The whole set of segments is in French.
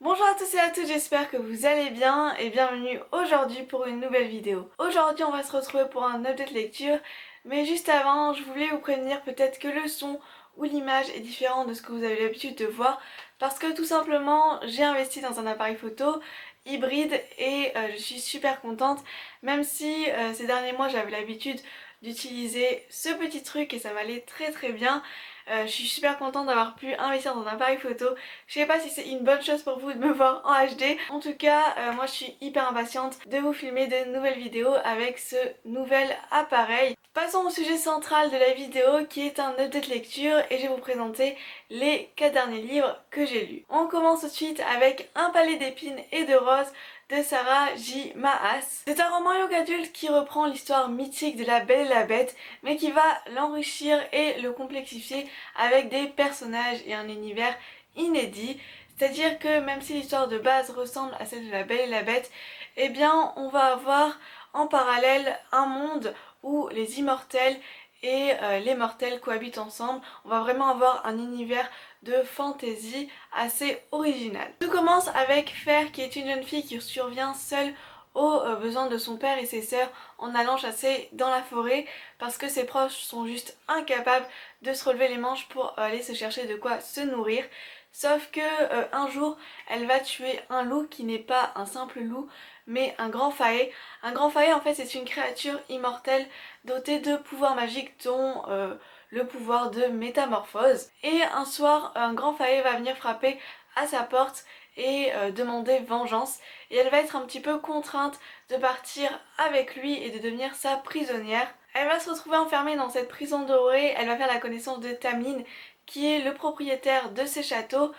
Bonjour à tous et à toutes, j'espère que vous allez bien et bienvenue aujourd'hui pour une nouvelle vidéo. Aujourd'hui on va se retrouver pour un update lecture, mais juste avant je voulais vous prévenir peut-être que le son ou l'image est différent de ce que vous avez l'habitude de voir parce que tout simplement j'ai investi dans un appareil photo hybride et je suis super contente même si ces derniers mois j'avais l'habitude d'utiliser ce petit truc et ça m'allait très bien. Je suis super contente d'avoir pu investir dans un appareil photo. Je sais pas si c'est une bonne chose pour vous de me voir en HD. En tout cas, moi je suis hyper impatiente de vous filmer de nouvelles vidéos avec ce nouvel appareil. Passons au sujet central de la vidéo qui est un update lecture et je vais vous présenter les 4 derniers livres que j'ai lus. On commence tout de suite avec Un palais d'épines et de roses de Sarah J. Maas. C'est un roman young adulte qui reprend l'histoire mythique de la Belle et la Bête mais qui va l'enrichir et le complexifier avec des personnages et un univers inédit. C'est-à-dire que même si l'histoire de base ressemble à celle de la Belle et la Bête, eh bien on va avoir en parallèle un monde où les immortels et les mortels cohabitent ensemble. On va vraiment avoir un univers de fantasy assez original. Tout commence avec Fer qui est une jeune fille qui survient seule aux besoins de son père et ses sœurs en allant chasser dans la forêt parce que ses proches sont juste incapables de se relever les manches pour aller se chercher de quoi se nourrir. Sauf que un jour, elle va tuer un loup qui n'est pas un simple loup, mais un grand faé. Un grand faé, en fait, c'est une créature immortelle dotée de pouvoirs magiques, dont le pouvoir de métamorphose. Et un soir, un grand faé va venir frapper à sa porte et demander vengeance. Et elle va être un petit peu contrainte de partir avec lui et de devenir sa prisonnière. Elle va se retrouver enfermée dans cette prison dorée, elle va faire la connaissance de Tamlin, qui est le propriétaire de ces châteaux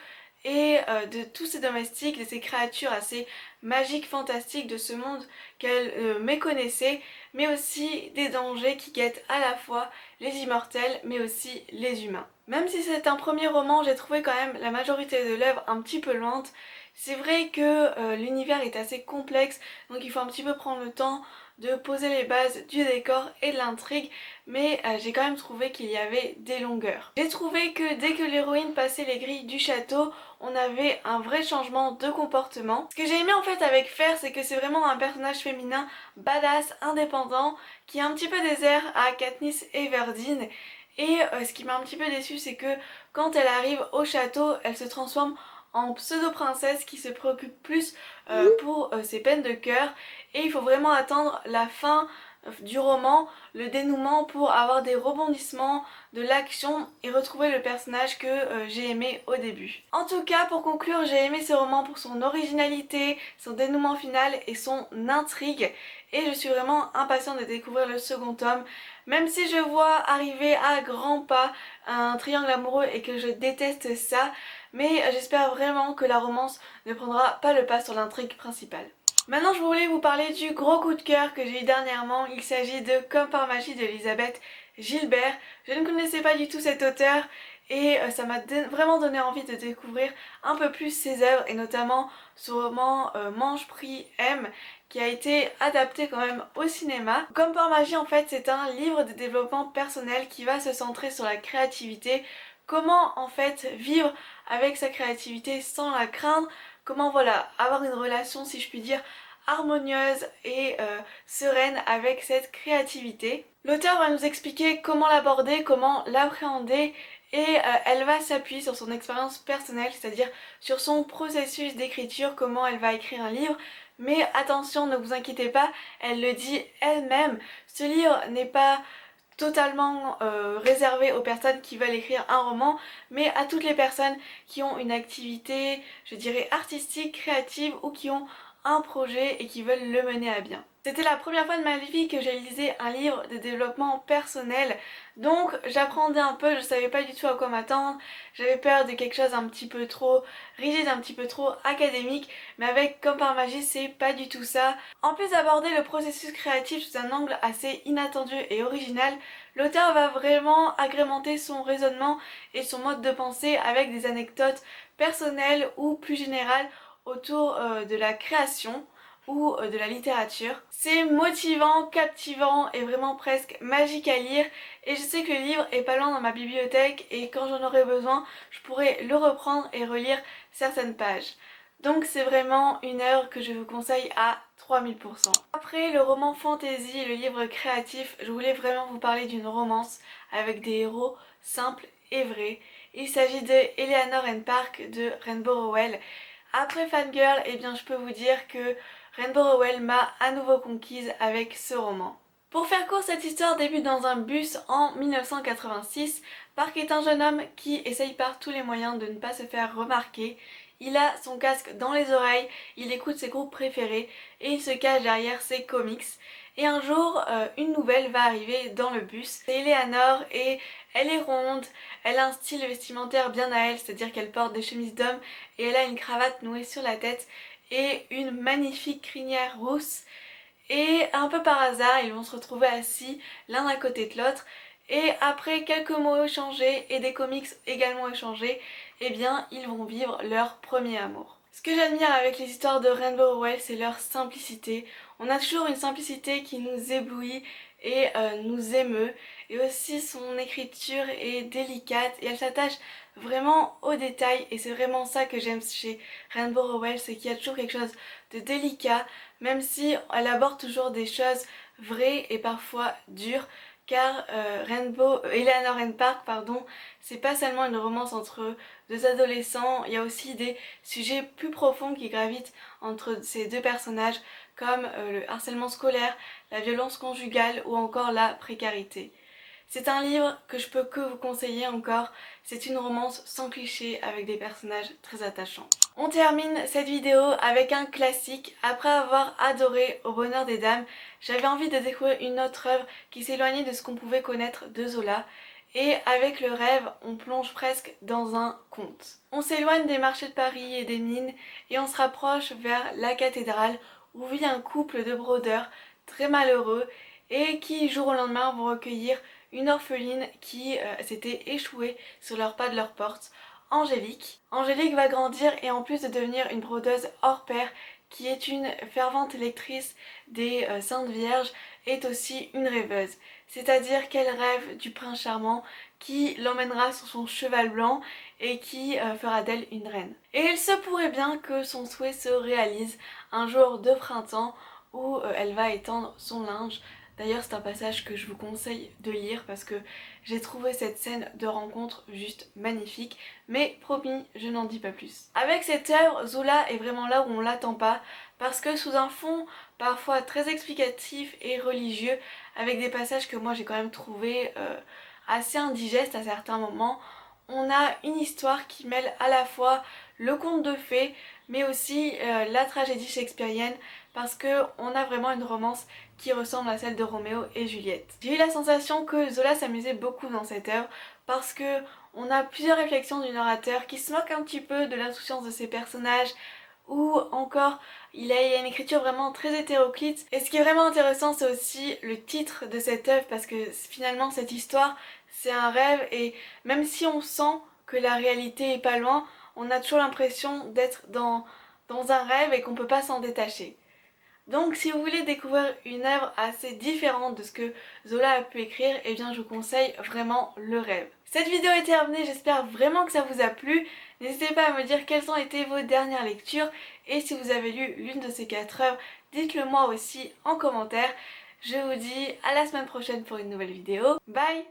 et de tous ces domestiques, de ces créatures assez magiques, fantastiques de ce monde qu'elle méconnaissait, mais aussi des dangers qui guettent à la fois les immortels mais aussi les humains. Même si c'est un premier roman, j'ai trouvé quand même la majorité de l'œuvre un petit peu lente. C'est vrai que l'univers est assez complexe, donc il faut un petit peu prendre le temps de poser les bases du décor et de l'intrigue, mais j'ai quand même trouvé qu'il y avait des longueurs. J'ai trouvé que dès que l'héroïne passait les grilles du château, on avait un vrai changement de comportement. Ce que j'ai aimé en fait avec Fer, c'est que c'est vraiment un personnage féminin badass, indépendant, qui a un petit peu des airs à Katniss Everdeen. Et ce qui m'a un petit peu déçue, c'est que quand elle arrive au château, elle se transforme en pseudo-princesse qui se préoccupe plus pour ses peines de cœur. Et il faut vraiment attendre la fin du roman, le dénouement pour avoir des rebondissements, de l'action et retrouver le personnage que j'ai aimé au début. En tout cas, pour conclure, j'ai aimé ce roman pour son originalité, son dénouement final et son intrigue. Et je suis vraiment impatiente de découvrir le second tome, même si je vois arriver à grands pas un triangle amoureux et que je déteste ça, mais j'espère vraiment que la romance ne prendra pas le pas sur l'intrigue principale. Maintenant je voulais vous parler du gros coup de cœur que j'ai eu dernièrement. Il s'agit de Comme par magie d'Elisabeth Gilbert. Je ne connaissais pas du tout cet auteur et ça m'a vraiment donné envie de découvrir un peu plus ses œuvres et notamment son roman Mange Prix M qui a été adapté quand même au cinéma. Comme par magie en fait c'est un livre de développement personnel qui va se centrer sur la créativité, comment en fait vivre avec sa créativité sans la craindre, comment voilà avoir une relation si je puis dire harmonieuse et sereine avec cette créativité. L'auteur va nous expliquer comment l'aborder, comment l'appréhender et elle va s'appuyer sur son expérience personnelle, c'est-à-dire sur son processus d'écriture, comment elle va écrire un livre. Mais attention, ne vous inquiétez pas, elle le dit elle-même, ce livre n'est pas totalement réservé aux personnes qui veulent écrire un roman, mais à toutes les personnes qui ont une activité, je dirais, artistique, créative ou qui ont un projet et qui veulent le mener à bien. C'était la première fois de ma vie que j'ai lisé un livre de développement personnel, donc j'apprenais un peu, je savais pas du tout à quoi m'attendre, j'avais peur de quelque chose un petit peu trop rigide, un petit peu trop académique, mais avec Comme par magie c'est pas du tout ça. En plus d'aborder le processus créatif sous un angle assez inattendu et original, l'auteur va vraiment agrémenter son raisonnement et son mode de pensée avec des anecdotes personnelles ou plus générales autour de la création ou de la littérature. C'est motivant, captivant et vraiment presque magique à lire et je sais que le livre est pas loin dans ma bibliothèque et quand j'en aurai besoin, je pourrai le reprendre et relire certaines pages. Donc c'est vraiment une œuvre que je vous conseille à 3000%. Après le roman fantasy et le livre créatif, je voulais vraiment vous parler d'une romance avec des héros simples et vrais. Il s'agit de Eleanor and Park de Rainbow Rowell. Après Fangirl, eh bien je peux vous dire que Rainbow Rowell m'a à nouveau conquise avec ce roman. Pour faire court, cette histoire débute dans un bus en 1986. Park est un jeune homme qui essaye par tous les moyens de ne pas se faire remarquer. Il a son casque dans les oreilles, il écoute ses groupes préférés et il se cache derrière ses comics. Et un jour, une nouvelle va arriver dans le bus. C'est Eleanor et elle est ronde, elle a un style vestimentaire bien à elle, c'est-à-dire qu'elle porte des chemises d'homme et elle a une cravate nouée sur la tête et une magnifique crinière rousse. Et un peu par hasard, ils vont se retrouver assis l'un à côté de l'autre. Et après quelques mots échangés et des comics également échangés, eh bien ils vont vivre leur premier amour. Ce que j'admire avec les histoires de Rainbow Rowell, c'est leur simplicité. On a toujours une simplicité qui nous éblouit et nous émeut. Et aussi son écriture est délicate et elle s'attache vraiment aux détails. Et c'est vraiment ça que j'aime chez Rainbow Rowell, c'est qu'il y a toujours quelque chose de délicat, même si elle aborde toujours des choses vraies et parfois dures. Car Eleanor and Park, pardon, c'est pas seulement une romance entre deux adolescents, il y a aussi des sujets plus profonds qui gravitent entre ces deux personnages, comme le harcèlement scolaire, la violence conjugale ou encore la précarité. C'est un livre que je peux que vous conseiller encore, c'est une romance sans clichés avec des personnages très attachants. On termine cette vidéo avec un classique. Après avoir adoré Au bonheur des dames, j'avais envie de découvrir une autre œuvre qui s'éloignait de ce qu'on pouvait connaître de Zola. Et avec le rêve, on plonge presque dans un conte. On s'éloigne des marchés de Paris et des mines et on se rapproche vers la cathédrale où vit un couple de brodeurs très malheureux et qui, jour au lendemain, vont recueillir une orpheline qui s'était échouée sur leur pas de leur porte, Angélique. Angélique va grandir et en plus de devenir une brodeuse hors pair, qui est une fervente lectrice des Saintes Vierges, est aussi une rêveuse. C'est-à-dire qu'elle rêve du prince charmant qui l'emmènera sur son cheval blanc et qui fera d'elle une reine. Et il se pourrait bien que son souhait se réalise un jour de printemps où elle va étendre son linge. D'ailleurs c'est un passage que je vous conseille de lire parce que j'ai trouvé cette scène de rencontre juste magnifique, mais promis, je n'en dis pas plus. Avec cette œuvre, Zola est vraiment là où on l'attend pas, parce que sous un fond parfois très explicatif et religieux, avec des passages que moi j'ai quand même trouvé assez indigestes à certains moments, on a une histoire qui mêle à la fois le conte de fées, mais aussi la tragédie shakespearienne, parce qu'on a vraiment une romance qui ressemble à celle de Roméo et Juliette. J'ai eu la sensation que Zola s'amusait beaucoup dans cette œuvre, parce que on a plusieurs réflexions du narrateur qui se moque un petit peu de l'insouciance de ses personnages, ou encore il y a une écriture vraiment très hétéroclite. Et ce qui est vraiment intéressant, c'est aussi le titre de cette œuvre, parce que finalement cette histoire c'est un rêve, et même si on sent que la réalité est pas loin, on a toujours l'impression d'être dans un rêve et qu'on peut pas s'en détacher. Donc si vous voulez découvrir une œuvre assez différente de ce que Zola a pu écrire, eh bien je vous conseille vraiment Le Rêve. Cette vidéo est terminée, j'espère vraiment que ça vous a plu. N'hésitez pas à me dire quelles ont été vos dernières lectures et si vous avez lu l'une de ces 4 œuvres, dites-le moi aussi en commentaire. Je vous dis à la semaine prochaine pour une nouvelle vidéo. Bye!